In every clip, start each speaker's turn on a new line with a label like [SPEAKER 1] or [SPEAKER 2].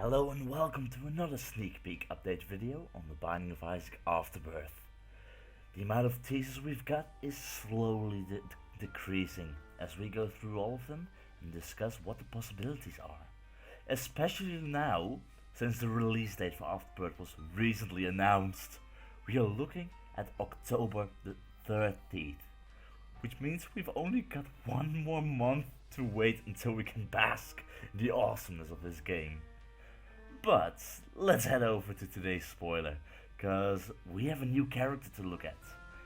[SPEAKER 1] Hello and welcome to another sneak peek update video on the Binding of Isaac Afterbirth. The amount of teasers we've got is slowly decreasing as we go through all of them and discuss what the possibilities are. Especially now, since the release date for Afterbirth was recently announced. We are looking at October the 13th, which means we've only got one more month to wait until we can bask in the awesomeness of this game. But let's head over to today's spoiler, cause we have a new character to look at.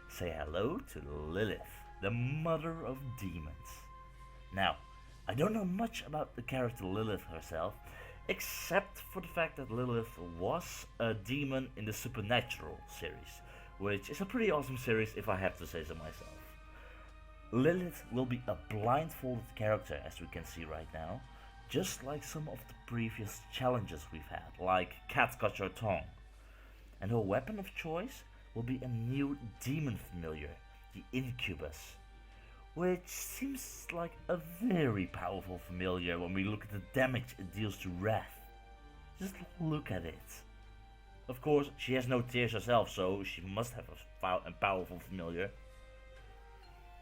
[SPEAKER 1] Say hello to Lillith, the mother of demons. Now, I don't know much about the character Lillith herself, except for the fact that Lillith was a demon in the Supernatural series, which is a pretty awesome series if I have to say so myself. Lillith will be a blindfolded character, as we can see right now, just like some of the previous challenges we've had, like Cat Got Your Tongue. And her weapon of choice will be a new demon familiar, the incubus, which seems like a very powerful familiar when we look at the damage it deals to Wrath. Just look at it. Of course, she has no tears herself, so she must have a powerful familiar.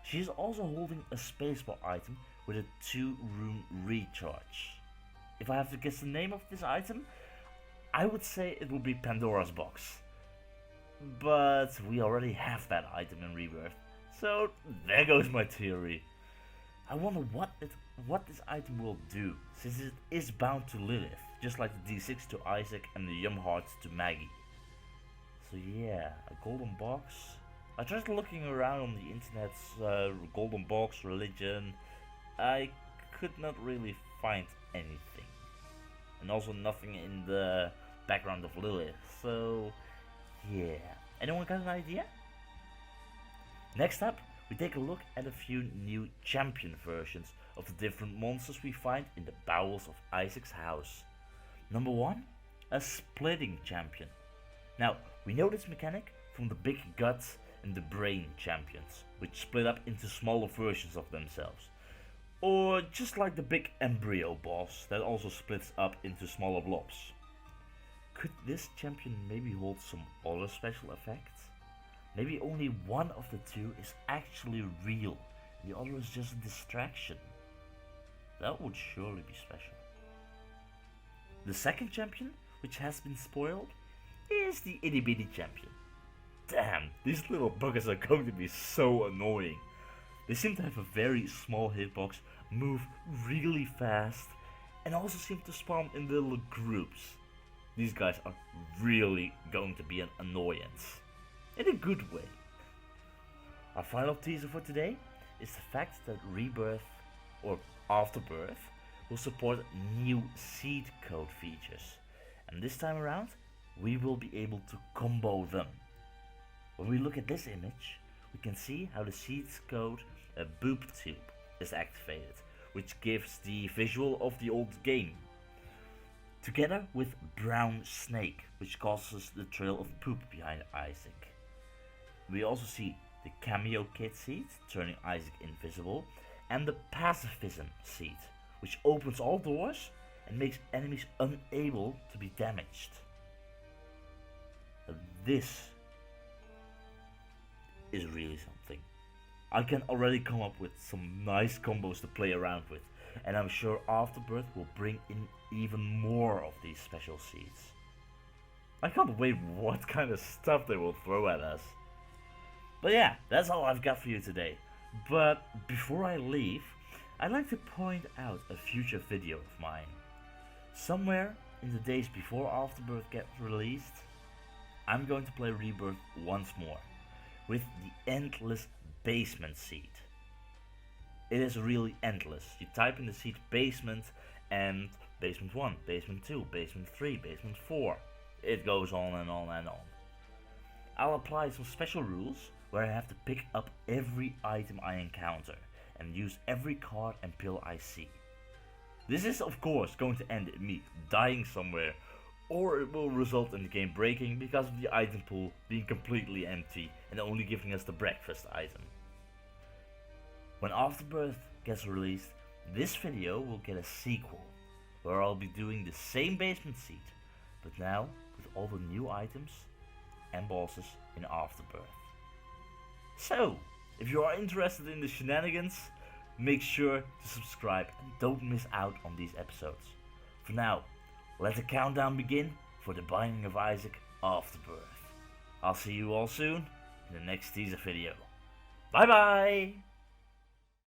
[SPEAKER 1] She is also holding a spacebar item with a 2-room recharge. If I have to guess the name of this item, I would say it would be Pandora's Box. But we already have that item in Rebirth, so there goes my theory. I wonder what this item will do, since it is bound to Lillith, just like the D6 to Isaac and the Yum Heart to Maggie. So yeah, a golden box. I tried looking around on the internet's golden box religion. I could not really find anything, and also nothing in the background of Lillith, so yeah. Anyone got an idea? Next up, we take a look at a few new champion versions of the different monsters we find in the bowels of Isaac's house. Number 1, a splitting champion. Now, we know this mechanic from the big guts and the brain champions, which split up into smaller versions of themselves. Or just like the big embryo boss that also splits up into smaller blobs. Could this champion maybe hold some other special effects? Maybe only one of the two is actually real, the other is just a distraction. That would surely be special. The second champion, which has been spoiled, is the itty bitty champion. Damn, these little buggers are going to be so annoying. They seem to have a very small hitbox, move really fast, and also seem to spawn in little groups. These guys are really going to be an annoyance, in a good way. Our final teaser for today is the fact that Rebirth, or Afterbirth, will support new seed code features, and this time around we will be able to combo them. When we look at this image, we can see how the seeds code boob tube is activated, which gives the visual of the old game, together with brown snake, which causes the trail of poop behind Isaac. We also see the cameo kit seed, turning Isaac invisible, and the pacifism seed, which opens all doors and makes enemies unable to be damaged. This is really something. I can already come up with some nice combos to play around with, and I'm sure Afterbirth will bring in even more of these special seeds. I can't wait what kind of stuff they will throw at us. But yeah, that's all I've got for you today. But before I leave, I'd like to point out a future video of mine. Somewhere in the days before Afterbirth gets released, I'm going to play Rebirth once more, with the endless basement seed. It is really endless. You type in the seed basement and basement 1, basement 2, basement 3, basement 4. It goes on and on and on. I'll apply some special rules where I have to pick up every item I encounter and use every card and pill I see. This is of course going to end in me dying somewhere, or it will result in the game breaking because of the item pool being completely empty and only giving us the breakfast item. When Afterbirth gets released, this video will get a sequel, where I'll be doing the same basement seed, but now with all the new items and bosses in Afterbirth. So, if you are interested in the shenanigans, make sure to subscribe and don't miss out on these episodes. For now, let the countdown begin for the Binding of Isaac Afterbirth. I'll see you all soon in the next teaser video. Bye bye!